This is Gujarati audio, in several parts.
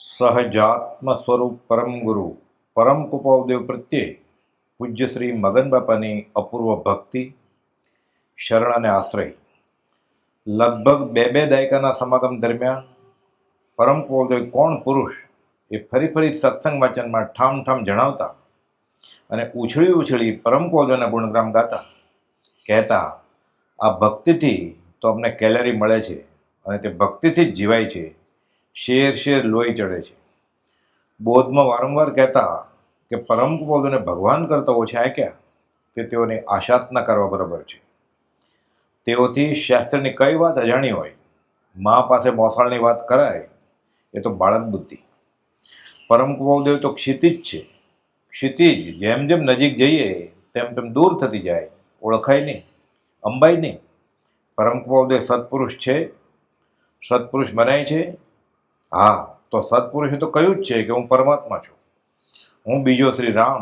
સહજાત્મ સ્વરૂપ પરમ ગુરુ પરમ કૃપાદેવ પ્રત્યે પૂજ્ય શ્રી મગન બાપાની અપૂર્વ ભક્તિ, શરણ અને આશ્રય. લગભગ બે દાયકાના સમાગમ દરમિયાન પરમ કૃપાદેવ કોણ પુરુષ એ ફરી સત્સંગ વાચનમાં ઠામ જણાવતા અને ઉછળી પરમ કૃપાદેવના ગુણગ્રામ ગાતા, કહેતા, આ ભક્તિથી તો અમને કેલરી મળે છે અને તે ભક્તિથી જ જીવાય છે, શેર લોહી ચડે છે. બોધમાં વારંવાર કહેતા કે પરમ કૃપાળુને ભગવાન કરતા ઓછા આંક્યા તે તેઓની આશાત ન કરવા બરાબર છે. તેઓથી શાસ્ત્રની કઈ વાત અજાણી હોય, મા પાસે મોસાળની વાત કરાય એ તો બાળક બુદ્ધિ. પરમ કૃપાળુદેવ તો ક્ષિતિજ છે. ક્ષિતિજ જેમ નજીક જઈએ તેમ દૂર થતી જાય, ઓળખાય નહીં, અંબાય નહીં. પરમ કૃપાળુદેવ સત્પુરુષ છે, સત્પુરુષ મનાય છે. હા, તો સત્પુરુષે તો કહ્યું જ છે કે હું પરમાત્મા છું, હું બીજો શ્રી રામ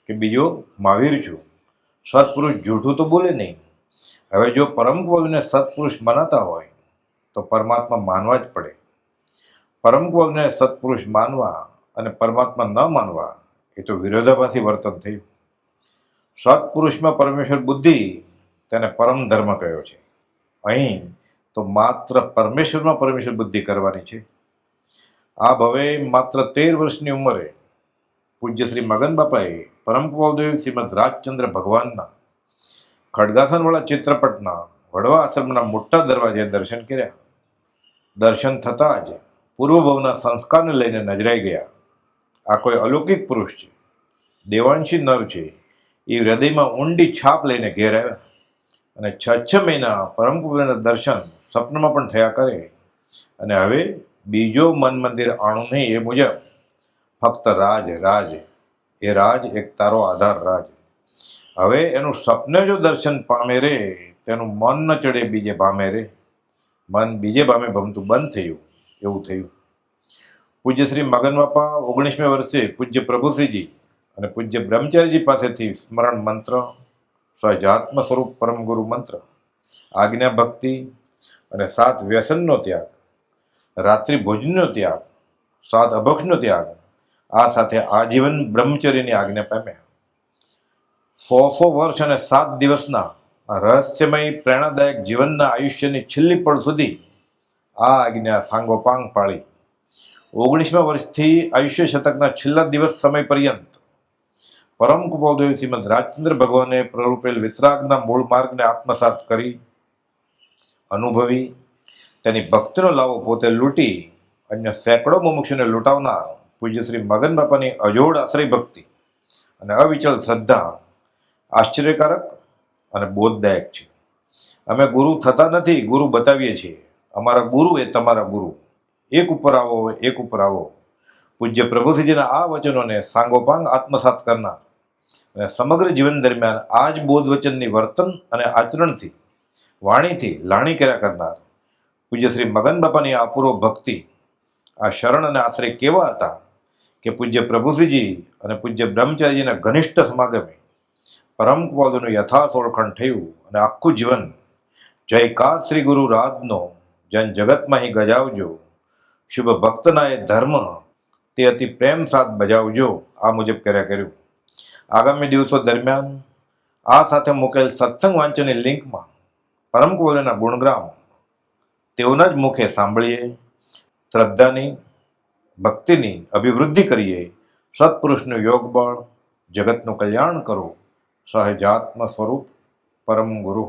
કે બીજો મહાવીર છું. સત્પુરુષ જૂઠું તો બોલે નહીં. હવે જો પરમ કૃપાળુને સત્પુરુષ મનાતા હોય તો પરમાત્મા માનવા જ પડે. પરમ કૃપાળુને સત્પુરુષ માનવા અને પરમાત્મા ન માનવા એ તો વિરોધાભાસી વર્તન થયું. સત્પુરુષમાં પરમેશ્વર બુદ્ધિ, તેને પરમ ધર્મ કહ્યો છે. અહીં તો માત્ર પરમેશ્વરમાં પરમેશ્વર બુદ્ધિ કરવાની છે. આ ભવે માત્ર 13 વર્ષની ઉંમરે પૂજ્ય શ્રી મગન બાપાએ પરમ કૃપાળુદેવ શ્રીમદ રાજચંદ્ર ભગવાનના ખડગાસનવાળા ચિત્રપટના વડવા આશ્રમના મોટા દરવાજે દર્શન કર્યા. દર્શન થતાં જ પૂર્વભવના સંસ્કારને લઈને નજરાઈ ગયા. આ કોઈ અલૌકિક પુરુષ છે, દેવાંશી નર છે, એ હૃદયમાં ઊંડી છાપ લઈને ઘેર આવ્યા અને 6 મહિના પરમ કૃપાળુના દર્શન સ્વપ્નમાં પણ થયા કરે. અને હવે બીજો મન મંદિર આણું નહીં, એ મુજબ ફક્ત રાજ એ રાજ એક તારો આધાર રાજ. હવે એનું સપને જો દર્શન પામે રે, તેનું મન ન ચડે બીજે ભામે રે. મન બીજે ભામે ભમતું બંધ થયું એવું થયું. પૂજ્ય શ્રી મગન બાપા 19મે વર્ષે પૂજ્ય પ્રભુશ્રીજી અને પૂજ્ય બ્રહ્મચારીજી પાસેથી સ્મરણ મંત્ર, સહજાત્મ સ્વરૂપ પરમ ગુરુ મંત્ર, આજ્ઞા ભક્તિ અને 7 વ્યસનનો ત્યાગ, રાત્રિ ભોજનનો ત્યાગ, 7 અભક્ષનો ત્યાગ, આ સાથે આજીવન બ્રહ્મચર્યની આજ્ઞા પામ્યા. 100 વર્ષ અને 7 દિવસના આ રહસ્યમય પ્રેરણાદાયક જીવનના આયુષ્યની છેલ્લી પળ સુધી આ આજ્ઞા સાંગોપાંગ પાળી 19મા વર્ષથી આયુષ્ય શતકના છેલ્લા દિવસ સમય પર્યંત પરમ કૃપાળુદેવ શ્રીમદ રાજચંદ્ર ભગવાને પ્રરૂપેલ વિતરાગના મૂળ માર્ગને આત્મસાત કરી, અનુભવી, તેની ભક્તિનો લાવો પોતે લૂંટી અન્ય સેંકડો મુમુક્ષુને લૂંટાવનાર પૂજ્ય શ્રી મગન બાપાની અજોડ આશ્રય ભક્તિ અને અવિચળ શ્રદ્ધા આશ્ચર્યકારક અને બોધદાયક છે. અમે ગુરુ થતા નથી, ગુરુ બતાવીએ છીએ. અમારા ગુરુ એ તમારા ગુરુ. એક ઉપર આવો. પૂજ્ય પ્રભુશ્રીજીના આ વચનોને સાંગોપાંગ આત્મસાત કરનાર અને સમગ્ર જીવન દરમિયાન આ જ બોધ વચનની વર્તન અને આચરણથી, વાણીથી લાણી કર્યા કરનાર પૂજ્ય શ્રી મગન બાપાની આ અપૂર્વ ભક્તિ, આ શરણ અને આશ્રય કેવા હતા કે પૂજ્ય પ્રભુશ્રીજી અને પૂજ્ય બ્રહ્મચારીજીના ઘનિષ્ઠ સમાગમે પરમ કૃપાળુનું યથાર્થ ઓળખાણ થયું અને આખું જીવન જયકાર શ્રી ગુરુ રાજનો જન જગતમાં અહીં ગજાવજો, શુભ ભક્તના એ ધર્મ તે અતિ પ્રેમ સાથ બજાવજો, આ મુજબ કર્યું. આગામી દિવસો દરમિયાન આ સાથે મૂકેલ સત્સંગ વાંચનની લિંકમાં પરમ કૃપાળુના ગુણગ્રામ તેઓના જ મુખે સાંભળીએ, શ્રદ્ધાની, ભક્તિની અભિવૃદ્ધિ કરીએ. સત્પુરુષનું યોગ બળ, જગતનું કલ્યાણ કરો. સહજાત્મ સ્વરૂપ પરમ ગુરુ.